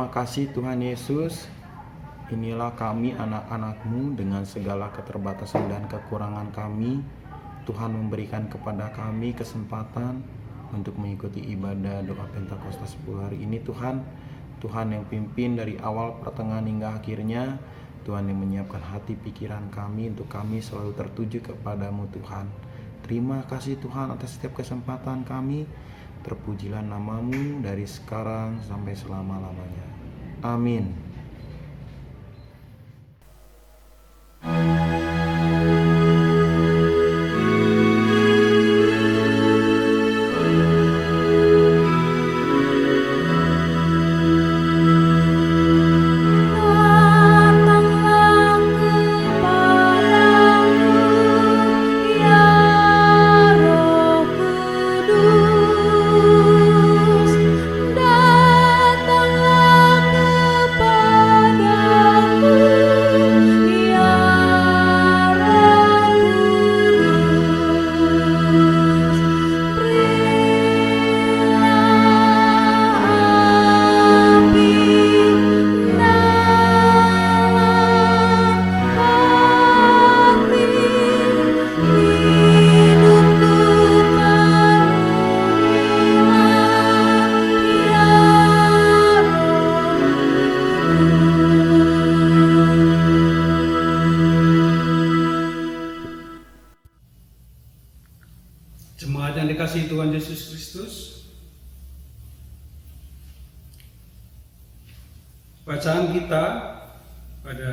Terima kasih Tuhan Yesus. Inilah kami anak-anak-Mu dengan segala keterbatasan dan kekurangan kami. Tuhan memberikan kepada kami kesempatan untuk mengikuti ibadah doa Pentakosta 10 hari ini Tuhan. Tuhan yang pimpin dari awal, pertengahan hingga akhirnya. Tuhan yang menyiapkan hati pikiran kami untuk kami selalu tertuju kepadamu Tuhan. Terima kasih Tuhan atas setiap kesempatan kami. Terpujilah nama-Mu dari sekarang sampai selama-lamanya. Amin. Jemaat yang dikasihi Tuhan Yesus Kristus, bacaan kita pada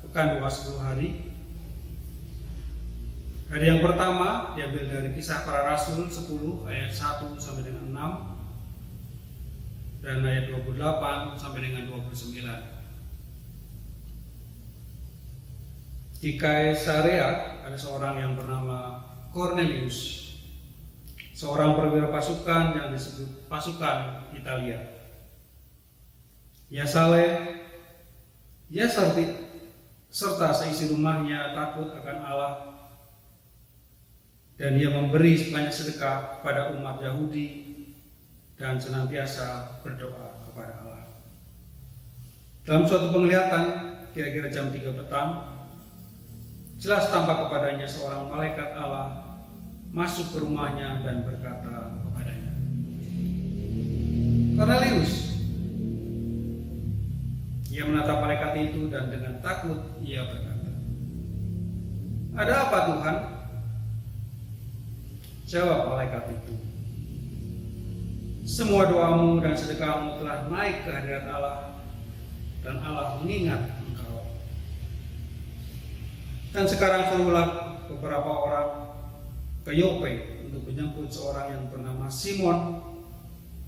pekan doa 10 hari. Hari yang pertama diambil dari Kisah Para Rasul 10 ayat 1 sampai dengan 6 dan ayat 28 sampai dengan 29. Di Kaisarea ada seorang yang bernama Cornelius, seorang perwira pasukan yang disebut pasukan Italia. Ia saleh, ia cerdik, serta seisi rumahnya takut akan Allah, dan ia memberi banyak sedekah kepada umat Yahudi dan senantiasa berdoa kepada Allah. Dalam suatu penglihatan, kira-kira jam 3 petang, jelas tampak kepadanya seorang malaikat Allah masuk ke rumahnya dan berkata kepadanya, "Cornelius." Ia menatap malaikat itu dan dengan takut ia berkata, "Ada apa Tuhan?" Jawab malaikat itu, "Semua doamu dan sedekahmu telah naik ke hadirat Allah, dan Allah mengingat engkau. Dan sekarang suruhlah beberapa orang ke Yope untuk menjemput seorang yang bernama Simon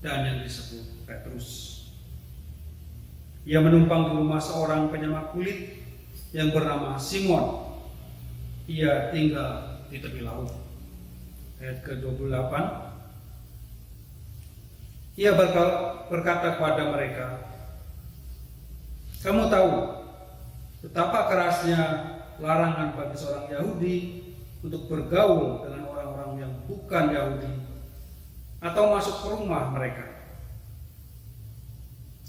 dan yang disebut Petrus. Ia menumpang di rumah seorang penyemak kulit yang bernama Simon. Ia tinggal di tepi laut." Ayat ke-28. Ia berkata kepada mereka, "Kamu tahu betapa kerasnya larangan bagi seorang Yahudi untuk bergaul dengan orang-orang yang bukan Yahudi atau masuk ke rumah mereka.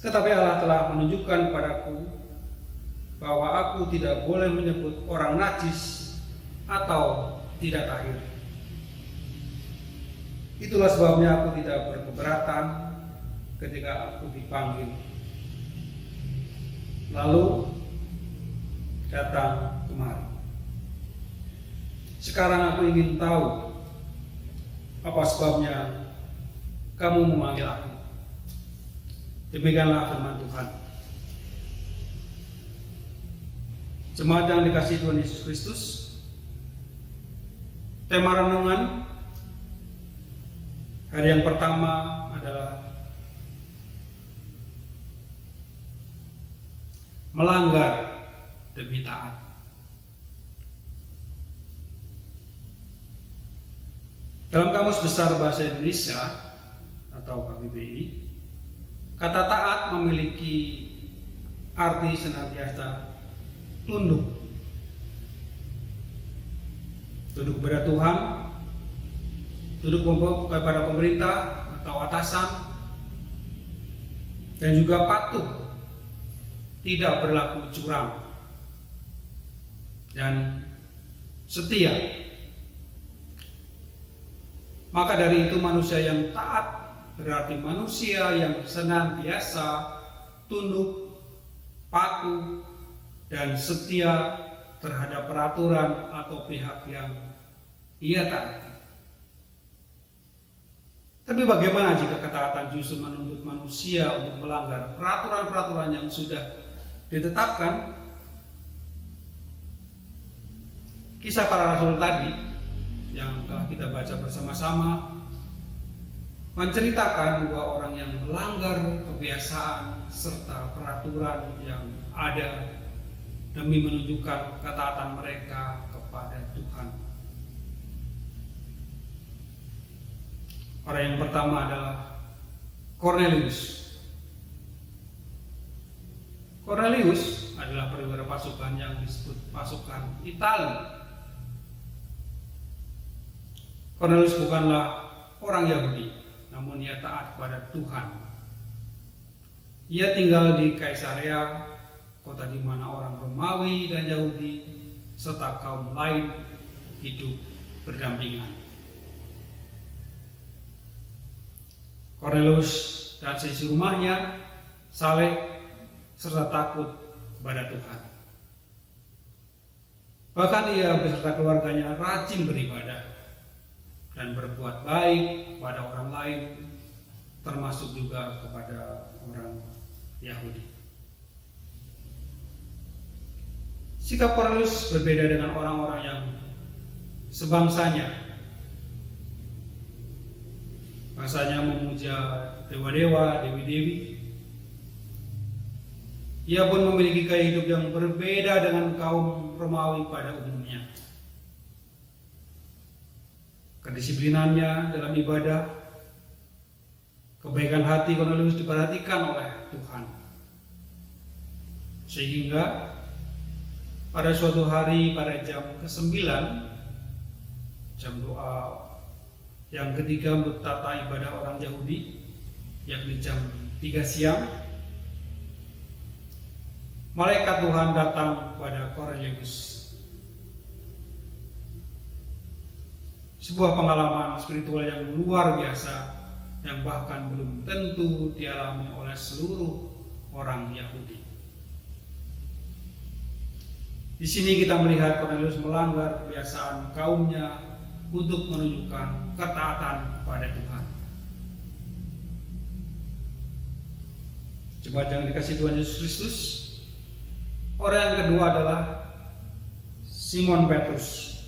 Tetapi Allah telah menunjukkan padaku bahwa aku tidak boleh menyebut orang najis atau tidak tahir. Itulah sebabnya aku tidak berkeberatan ketika aku dipanggil, lalu datang kemari. Sekarang aku ingin tahu apa sebabnya kamu memanggil aku." Demikianlah firman Tuhan. Jemaat yang dikasihi Tuhan Yesus Kristus, tema renungan hari yang pertama adalah melanggar demi taat. Dalam Kamus Besar Bahasa Indonesia atau KBBI, kata taat memiliki arti senantiasa tunduk. Tunduk kepada Tuhan, tunduk kepada pemerintah atau atasan, dan juga patuh tidak berlaku curang, dan setia. Maka dari itu manusia yang taat berarti manusia yang senantiasa tunduk, patuh, dan setia terhadap peraturan atau pihak yang ia taati. Tapi bagaimana jika ketaatan justru menuntut manusia untuk melanggar peraturan-peraturan yang sudah ditetapkan? Kisah para rasul tadi yang telah kita baca bersama-sama menceritakan bahwa orang yang melanggar kebiasaan serta peraturan yang ada demi menunjukkan ketaatan mereka kepada Tuhan. Orang yang pertama adalah Cornelius. Cornelius adalah perwira pasukan yang disebut pasukan Italia. Cornelius bukanlah orang Yahudi, namun ia taat kepada Tuhan. Ia tinggal di Kaisarea, kota di mana orang Romawi dan Yahudi serta kaum lain hidup berdampingan. Cornelius dan seisi rumahnya saleh serta takut kepada Tuhan. Bahkan ia beserta keluarganya rajin beribadah dan berbuat baik kepada orang lain, termasuk juga kepada orang Yahudi. Sikap Cornelius berbeda dengan orang-orang yang sebangsanya. Bangsanya memuja dewa-dewa, dewi-dewi. Ia pun memiliki gaya hidup yang berbeda dengan kaum Romawi pada umumnya. Kedisiplinannya dalam ibadah, kebaikan hati Cornelius diperhatikan oleh Tuhan. Sehingga pada suatu hari pada jam ke-9, jam doa yang ketiga untuk tata ibadah orang Yahudi, yakni jam 3 siang, malaikat Tuhan datang kepada Cornelius. Sebuah pengalaman spiritual yang luar biasa yang bahkan belum tentu dialami oleh seluruh orang Yahudi. Di sini kita melihat Cornelius melanggar kebiasaan kaumnya untuk menunjukkan ketaatan kepada Tuhan. Jemaat yang dikasihi Tuhan Yesus Kristus, orang yang kedua adalah Simon Petrus.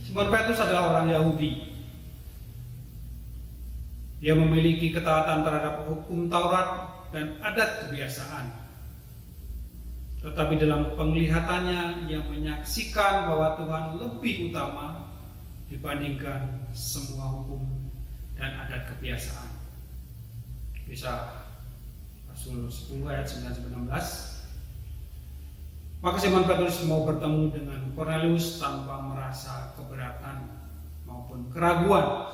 Simon Petrus adalah orang Yahudi. Dia memiliki ketaatan terhadap hukum Taurat dan adat kebiasaan. Tetapi dalam penglihatannya ia menyaksikan bahwa Tuhan lebih utama dibandingkan semua hukum dan adat kebiasaan. Kisah Rasul 10 ayat 9-16. Maka Simon Petrus mau bertemu dengan Cornelius tanpa merasa keberatan maupun keraguan,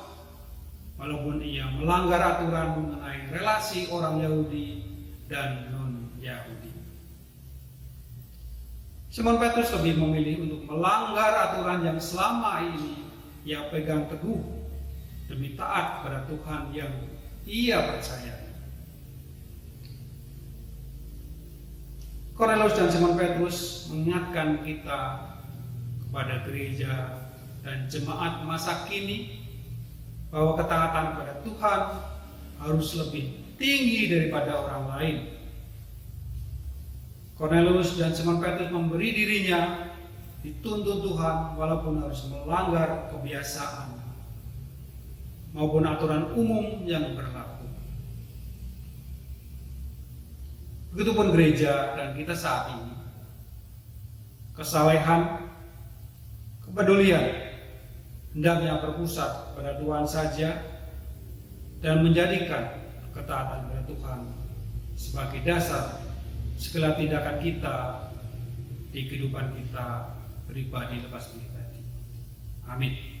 walaupun ia melanggar aturan mengenai relasi orang Yahudi dan non-Yahudi. Simon Petrus lebih memilih untuk melanggar aturan yang selama ini ia pegang teguh demi taat kepada Tuhan yang ia percayai. Cornelius dan Simon Petrus mengingatkan kita kepada gereja dan jemaat masa kini bahwa ketaatan kepada Tuhan harus lebih tinggi daripada orang lain. Cornelius dan Simon Petrus memberi dirinya dituntut Tuhan walaupun harus melanggar kebiasaan maupun aturan umum yang berlaku. Begitupun gereja dan kita saat ini. Kesalehan, kepedulian hendaknya berpusat pada Tuhan saja dan menjadikan ketaatan kepada Tuhan sebagai dasar segala tindakan kita di kehidupan kita pribadi lepas pribadi. Amin.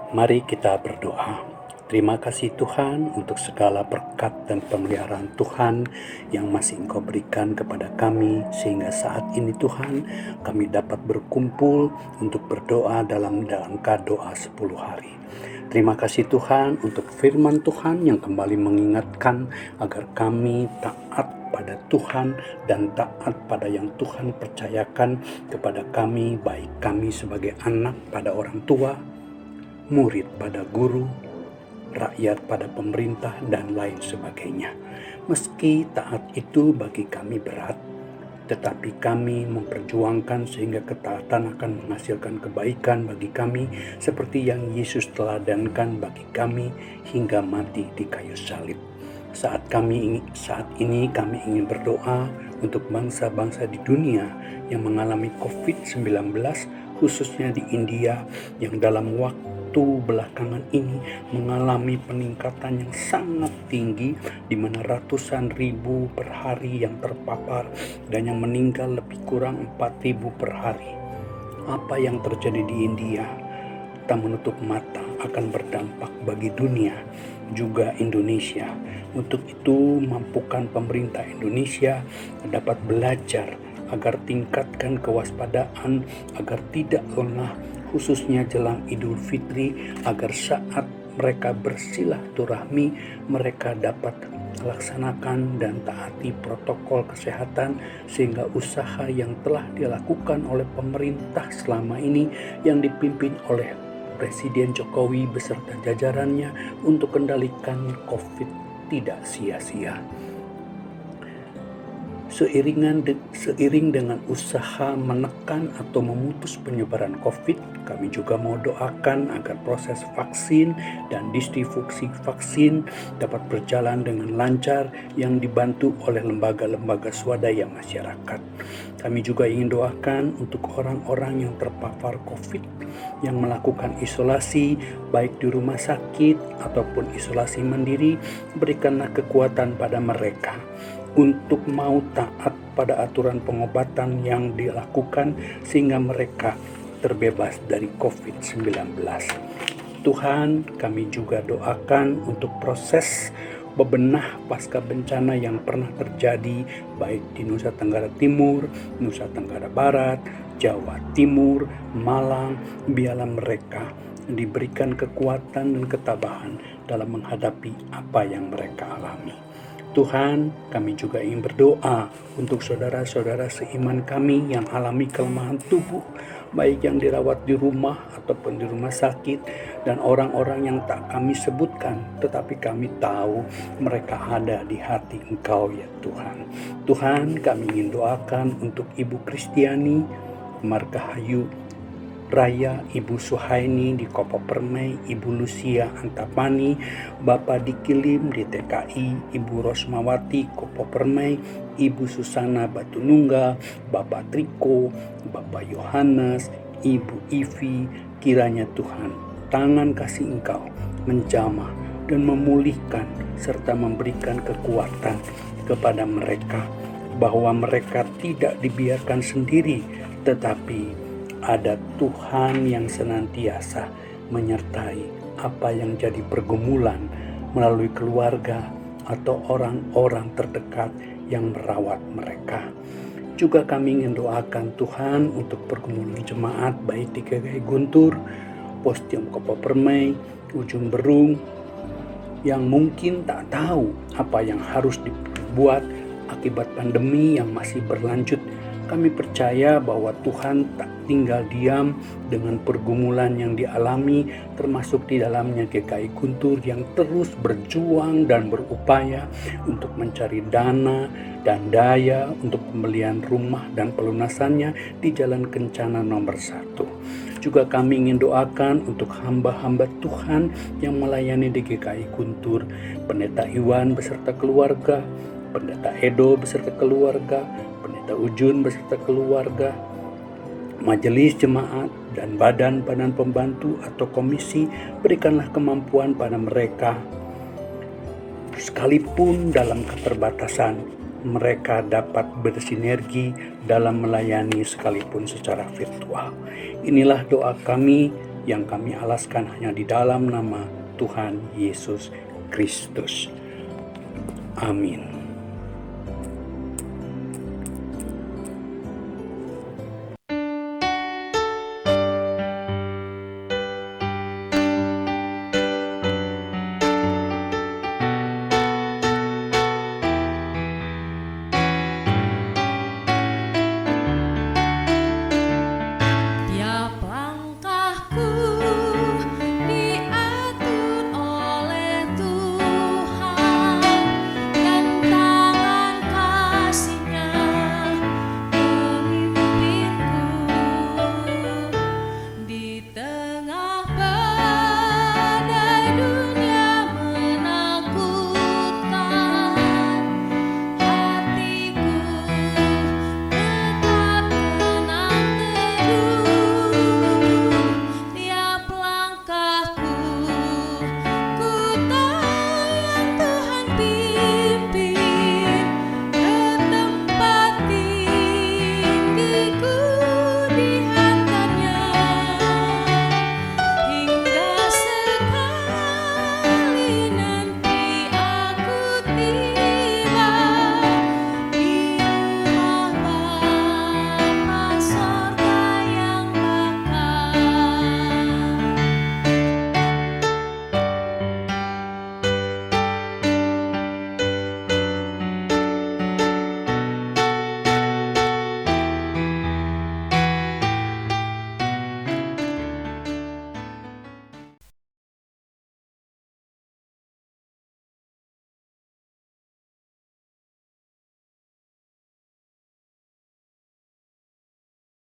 Mari kita berdoa. Terima kasih Tuhan untuk segala berkat dan pemeliharaan Tuhan yang masih Engkau berikan kepada kami, sehingga saat ini Tuhan kami dapat berkumpul untuk berdoa dalam rangka doa 10 hari. Terima kasih Tuhan untuk firman Tuhan yang kembali mengingatkan agar kami taat pada Tuhan dan taat pada yang Tuhan percayakan kepada kami, baik kami sebagai anak pada orang tua, murid pada guru, rakyat pada pemerintah, dan lain sebagainya. Meski taat itu bagi kami berat, tetapi kami memperjuangkan sehingga ketaatan akan menghasilkan kebaikan bagi kami, seperti yang Yesus teladankan bagi kami hingga mati di kayu salib. Saat ini kami ingin berdoa untuk bangsa-bangsa di dunia yang mengalami COVID-19, khususnya di India yang dalam waktu belakangan ini mengalami peningkatan yang sangat tinggi, di mana ratusan ribu per hari yang terpapar dan yang meninggal lebih kurang 4.000 per hari. Apa yang terjadi di India tak menutup mata akan berdampak bagi dunia, juga Indonesia. Untuk itu, mampukan pemerintah Indonesia dapat belajar agar tingkatkan kewaspadaan agar tidak lengah, khususnya jelang Idul Fitri, agar saat mereka bersilaturahmi mereka dapat laksanakan dan taati protokol kesehatan, sehingga usaha yang telah dilakukan oleh pemerintah selama ini yang dipimpin oleh Presiden Jokowi beserta jajarannya untuk kendalikan COVID tidak sia-sia. Seiring dengan usaha menekan atau memutus penyebaran COVID, kami juga mau doakan agar proses vaksin dan distribusi vaksin dapat berjalan dengan lancar yang dibantu oleh lembaga-lembaga swadaya masyarakat. Kami juga ingin doakan untuk orang-orang yang terpapar COVID yang melakukan isolasi baik di rumah sakit ataupun isolasi mandiri. Berikanlah kekuatan pada mereka untuk mau taat pada aturan pengobatan yang dilakukan sehingga mereka terbebas dari COVID-19. Tuhan, kami juga doakan untuk proses bebenah pasca bencana yang pernah terjadi baik di Nusa Tenggara Timur, Nusa Tenggara Barat, Jawa Timur, Malang. Biarlah mereka diberikan kekuatan dan ketabahan dalam menghadapi apa yang mereka alami. Tuhan, kami juga ingin berdoa untuk saudara-saudara seiman kami yang alami kelemahan tubuh, baik yang dirawat di rumah ataupun di rumah sakit, dan orang-orang yang tak kami sebutkan, tetapi kami tahu mereka ada di hati Engkau ya Tuhan. Tuhan, kami ingin doakan untuk Ibu Kristiani Margahayu Raya, Ibu Suhaini di Kopo Permai, Ibu Lucia Antapani, Bapak Dikilim di TKI, Ibu Rosmawati Kopo Permai, Ibu Susana Batununggal, Bapak Triko, Bapak Yohanes, Ibu Ivi. Kiranya Tuhan, tangan kasih Engkau menjamah dan memulihkan serta memberikan kekuatan kepada mereka, bahwa mereka tidak dibiarkan sendiri, tetapi ada Tuhan yang senantiasa menyertai apa yang jadi pergumulan melalui keluarga atau orang-orang terdekat yang merawat mereka. Juga kami ingin doakan Tuhan untuk pergumulan jemaat baik di GKI Guntur, Postium Kopo Permai, Ujung Berung, yang mungkin tak tahu apa yang harus dibuat akibat pandemi yang masih berlanjut. Kami percaya bahwa Tuhan tak tinggal diam dengan pergumulan yang dialami, termasuk di dalamnya GKI Guntur yang terus berjuang dan berupaya untuk mencari dana dan daya untuk pembelian rumah dan pelunasannya di Jalan Kencana nomor 1. Juga kami ingin doakan untuk hamba-hamba Tuhan yang melayani di GKI Guntur, Pendeta Iwan beserta keluarga, Pendeta Edo beserta keluarga, Pendeta Ujun beserta keluarga, majelis jemaat, dan badan-badan pembantu atau komisi. Berikanlah kemampuan pada mereka, sekalipun dalam keterbatasan, mereka dapat bersinergi dalam melayani sekalipun secara virtual. Inilah doa kami yang kami alaskan hanya di dalam nama Tuhan Yesus Kristus. Amin.